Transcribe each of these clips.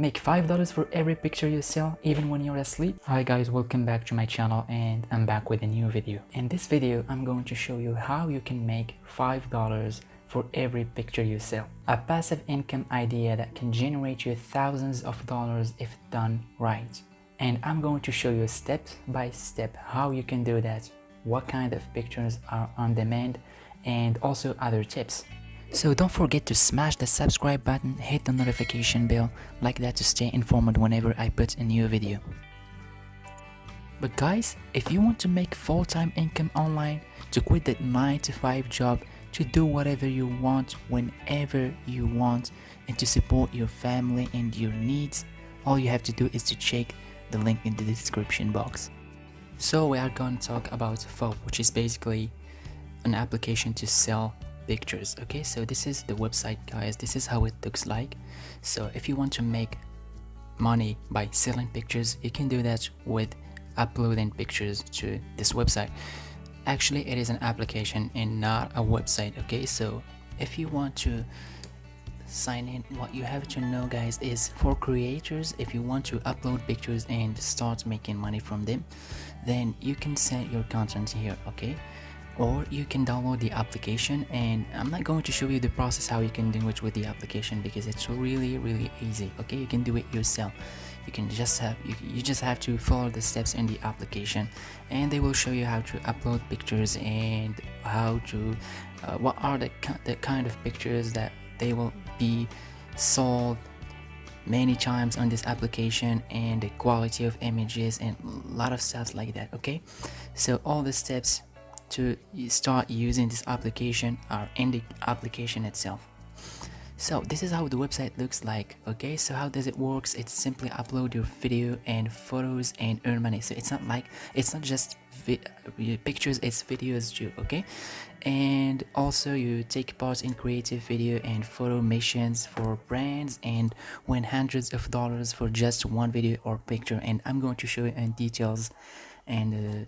Make $5 for every picture you sell, even when you're asleep. Hi guys, welcome back to my channel, and I'm back with a new video. In this video, I'm going to show you how you can make $5 for every picture you sell. A passive income idea that can generate you thousands of dollars if done right. And I'm going to show you step by step how you can do that, what kind of pictures are on demand, and also other tips. So don't forget to smash the subscribe button, hit the notification bell like that to stay informed whenever I put a new video. But guys, if you want to make full-time income online, to quit that 9-to-5 job, to do whatever you want whenever you want, and to support your family and your needs, all you have to do is to check the link in the description box. So we are going to talk about Foap, which is basically an application to sell pictures. Okay, so this is the website, guys. This is how it looks like. So if you want to make money by selling pictures, you can do that with uploading pictures to this website. Actually, it is an application and not a website. Okay, so if you want to sign in, what you have to know, guys, is for creators, if you want to upload pictures and start making money from them, then you can set your content here. Okay, or you can download the application, and I'm not going to show you the process how you can do it with the application because it's really easy. Okay, you can do it yourself. You can just have you just have to follow the steps in the application, and they will show you how to upload pictures and how to what are the kind of pictures that they will be sold many times on this application, and the quality of images and a lot of stuff like that. Okay, so all the steps to start using this application are in the application itself. So this is how the website looks like. Okay, so how does it works? It's simply upload your video and photos and earn money. So it's not just pictures, it's videos too. Okay, and also you take part in creative video and photo missions for brands and win hundreds of dollars for just one video or picture, and I'm going to show you in details and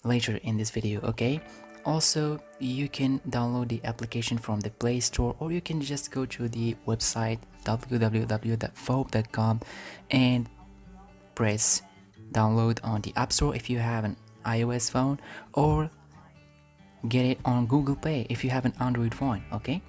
later in this video. Okay, also you can download the application from the Play Store, or you can just go to the website www.foap.com and press download on the App Store if you have an iOS phone, or get it on Google Play if you have an Android phone. Okay,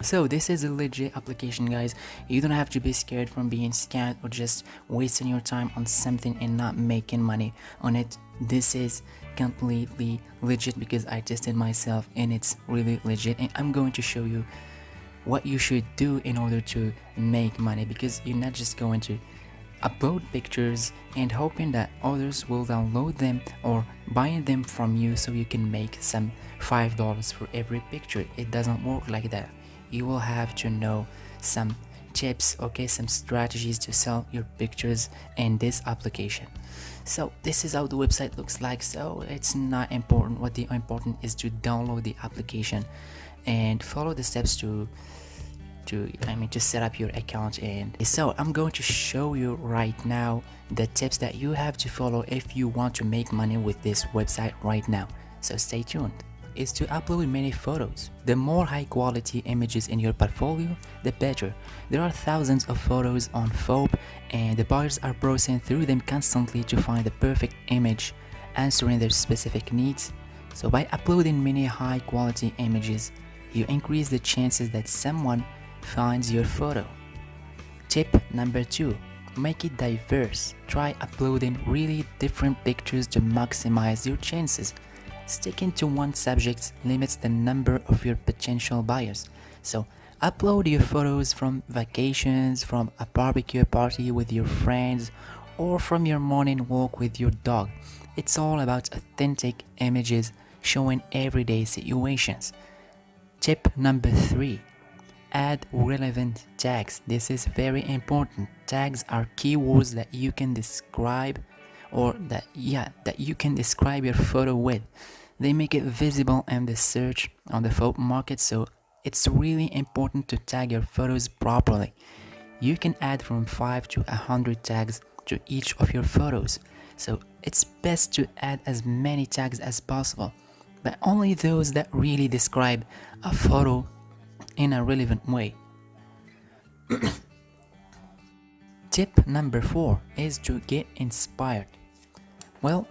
so this is a legit application, guys. You don't have to be scared from being scammed or just wasting your time on something and not making money on it. This is completely legit because I tested myself and it's really legit, and I'm going to show you what you should do in order to make money, because you're not just going to upload pictures and hoping that others will download them or buy them from you so you can make some $5 for every picture. It doesn't work like that. You will have to know some tips, okay, some strategies to sell your pictures in this application. So this is how the website looks like. So it's not important. What the important is to download the application and follow the steps to set up your account. And so I'm going to show you right now the tips that you have to follow if you want to make money with this website right now. So stay tuned. Is to upload many photos. The more high quality images in your portfolio, the better. There are thousands of photos on Foap, and the buyers are browsing through them constantly to find the perfect image answering their specific needs. So by uploading many high quality images, you increase the chances that someone finds your photo. Tip number 2. Make it diverse. Try uploading really different pictures to maximize your chances. Sticking to one subject limits the number of your potential buyers. So upload your photos from vacations, from a barbecue party with your friends, or from your morning walk with your dog. It's all about authentic images showing everyday situations. Tip number 3. Add relevant tags. This is very important. Tags are keywords that you can describe you can describe your photo with. They make it visible in the search on the Foap market, so it's really important to tag your photos properly. You can add from 5 to 100 tags to each of your photos, so it's best to add as many tags as possible, but only those that really describe a photo in a relevant way. Tip number 4 is to get inspired. Well,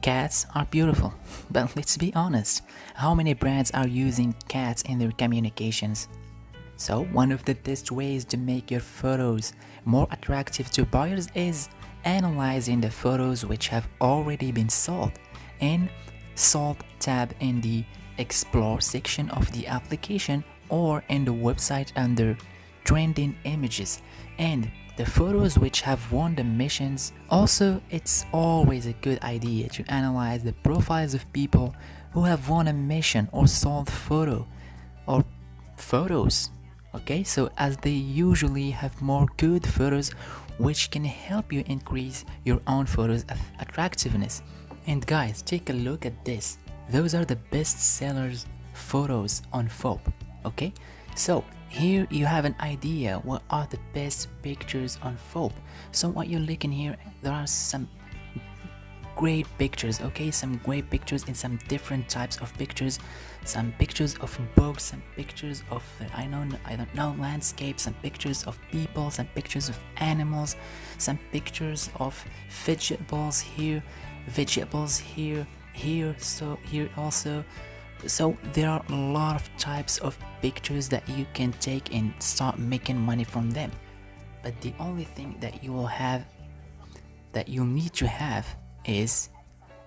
cats are beautiful, but let's be honest, how many brands are using cats in their communications? So one of the best ways to make your photos more attractive to buyers is analyzing the photos which have already been sold in Sold tab in the Explore section of the application or in the website under Trending Images, and the photos which have won the missions. Also, it's always a good idea to analyze the profiles of people who have won a mission or sold photo or photos. Okay, so as they usually have more good photos which can help you increase your own photos attractiveness. And guys, take a look at this. Those are the best sellers photos on Fope. Okay, so here you have an idea what are the best pictures on Fope. So what you're looking here, there are some great pictures, okay, some great pictures in some different types of pictures, some pictures of books, some pictures of I don't know landscapes, some pictures of people, some pictures of animals, some pictures of vegetables here, so here also. So there are a lot of types of pictures that you can take and start making money from them. But the only thing that you'll need to have is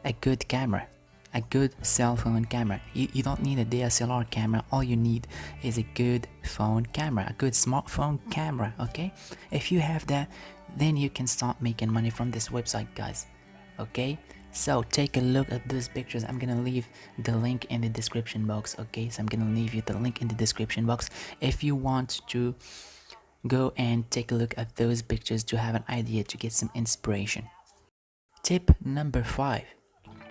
a good camera, a good cell phone camera. You don't need a DSLR camera. All you need is a good phone camera, a good smartphone camera. Okay, if you have that, then you can start making money from this website, guys. Okay, so take a look at those pictures. I'm gonna leave the link in the description box. Okay, so I'm gonna leave you the link in the description box if you want to go and take a look at those pictures to have an idea, to get some inspiration. Tip number 5,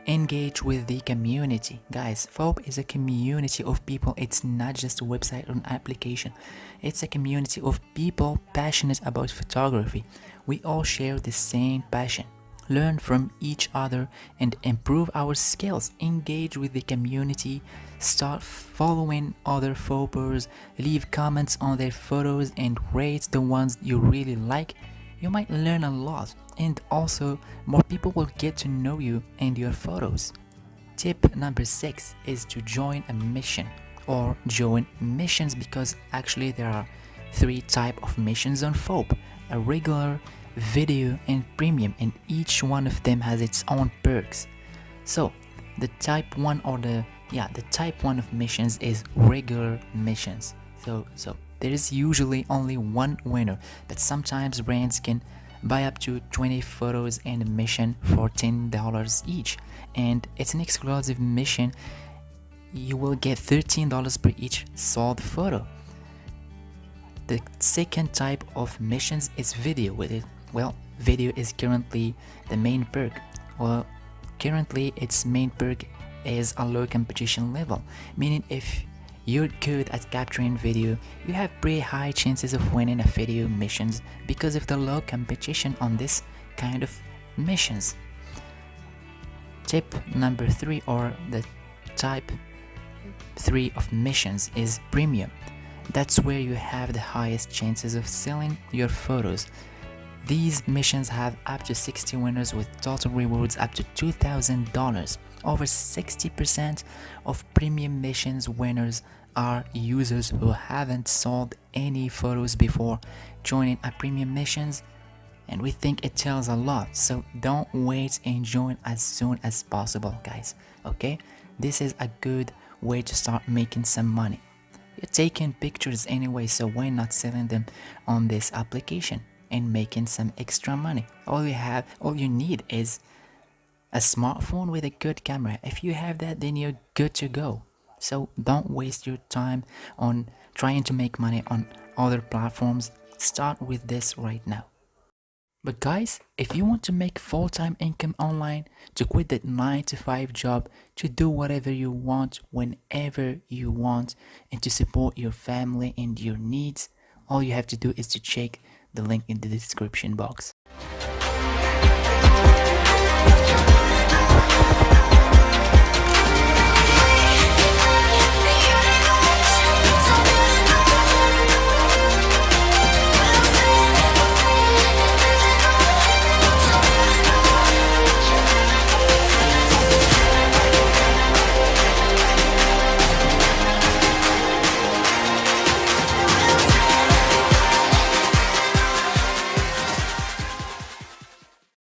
engage with the community. Guys, Fope is a community of people. It's not just a website or an application. It's a community of people passionate about photography. We all share the same passion. Learn from each other and improve our skills. Engage with the community. Start following other Fopers. Leave comments on their photos and rate the ones you really like. You might learn a lot, and also more people will get to know you and your photos. Tip number 6 is to join a mission or join missions, because actually there are 3 types of missions on Fope: a regular, video, and premium, and each one of them has its own perks. So the type 1 of missions is regular missions. So there is usually only one winner, but sometimes brands can buy up to 20 photos in a mission for $10 each, and it's an exclusive mission. You will get $13 per each sold photo. The second type of missions is video. Video is currently the main perk. Well, currently its main perk is a low competition level, meaning if you're good at capturing video, you have pretty high chances of winning a video missions because of the low competition on this kind of missions. Tip number 3, or the type 3 of missions, is premium. That's where you have the highest chances of selling your photos. These missions have up to 60 winners with total rewards up to $2,000. Over 60% of premium missions winners are users who haven't sold any photos before joining a premium missions, and we think it tells a lot. So don't wait and join as soon as possible, guys. Okay, this is a good way to start making some money. You're taking pictures anyway, so why not selling them on this application and making some extra money? All you need is a smartphone with a good camera. If you have that, then you're good to go. So don't waste your time on trying to make money on other platforms. Start with this right now. But guys, if you want to make full-time income online, to quit that 9-to-5 job, to do whatever you want whenever you want, and to support your family and your needs, all you have to do is to check the link in the description box.